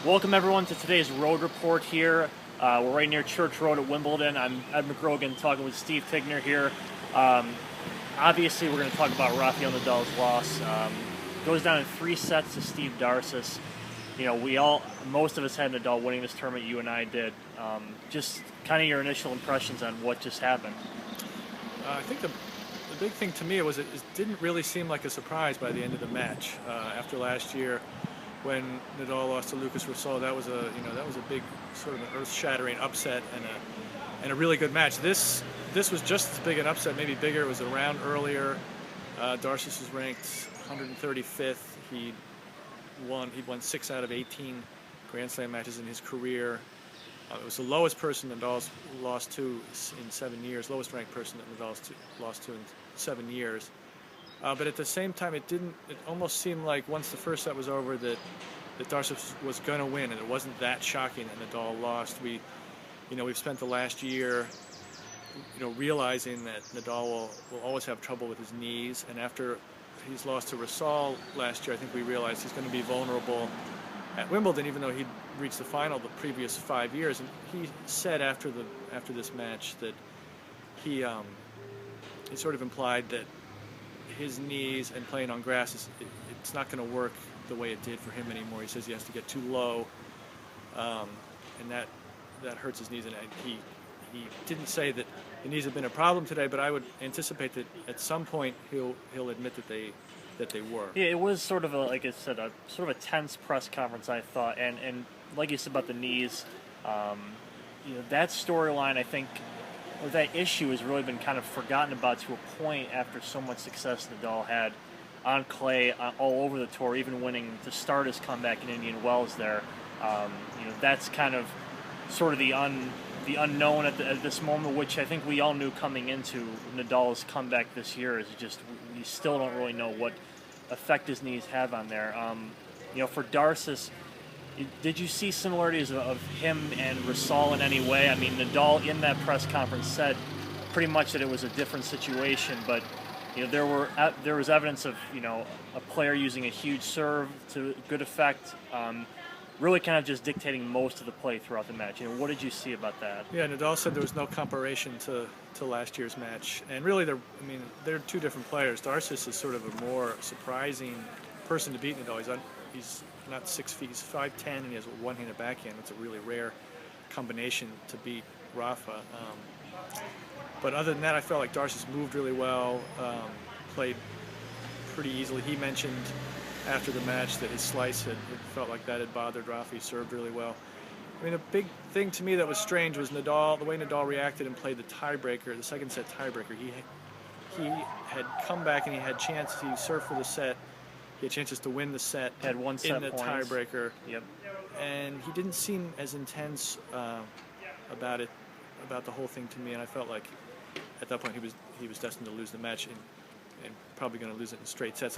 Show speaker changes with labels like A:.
A: Welcome everyone to today's road report here. We're right near Church Road at Wimbledon. I'm Ed McGrogan talking with Steve Tignor here. Obviously, we're going to talk about Rafael Nadal's loss. Goes down in 3 sets to Steve Darcis. You know, most of us had Nadal winning this tournament. You and I did. Just kind of your initial impressions on what just happened.
B: I think the big thing to me was it didn't really seem like a surprise by the end of the match. After last year, when Nadal lost to Lucas Rosol, that was a big sort of an earth-shattering upset and a really good match. This was just as big an upset, maybe bigger. It was a round earlier. Darcis was ranked 135th. He'd won 6 out of 18 Grand Slam matches in his career. It was the lowest person Nadal's lost to in 7 years, lowest ranked person that Nadal's lost to in 7 years. But at the same time, it almost seemed like once the first set was over that Darcis was going to win, and it wasn't that shocking that Nadal lost. We've spent the last year, realizing that Nadal will always have trouble with his knees, and after he's lost to Rosol last year, I think we realized he's going to be vulnerable at Wimbledon, even though he'd reached the final the previous 5 years. And he said after this match that he sort of implied that his knees and playing on grass it's not going to work the way it did for him anymore. He says he has to get too low, and that hurts his knees. And he didn't say that the knees have been a problem today, but I would anticipate that at some point he'll admit that they were.
A: Yeah, it was sort of like I said, a sort of a tense press conference, I thought, and like you said about the knees, that storyline, I think, or that issue has really been kind of forgotten about to a point after so much success Nadal had on clay all over the tour, even winning to start his comeback in Indian Wells there. That's kind of sort of the unknown at this moment, which I think we all knew coming into Nadal's comeback this year, is just we still don't really know what effect his knees have on there. For Darcis, did you see similarities of him and Rosol in any way? I mean, Nadal in that press conference said pretty much that it was a different situation, but there was evidence of a player using a huge serve to good effect, really kind of just dictating most of the play throughout the match. What did you see about that?
B: Yeah, Nadal said there was no comparison to last year's match, and really they're two different players. Darcis is sort of a more surprising person to beat Nadal. He's not 6 feet, he's 5'10", and he has a one-handed backhand. It's a really rare combination to beat Rafa. But other than that, I felt like Darcis moved really well, played pretty easily. He mentioned after the match that his slice it felt like that had bothered Rafa. He served really well. A big thing to me that was strange was the way Nadal reacted and played the tiebreaker, the second set tiebreaker. He had come back and he had chances. He served for the set. He had chances to win the set.
A: Had 1 set
B: in the
A: points.
B: Tiebreaker.
A: Yep.
B: And he didn't seem as intense about the whole thing to me. And I felt like at that point he was destined to lose the match and probably going to lose it in straight sets.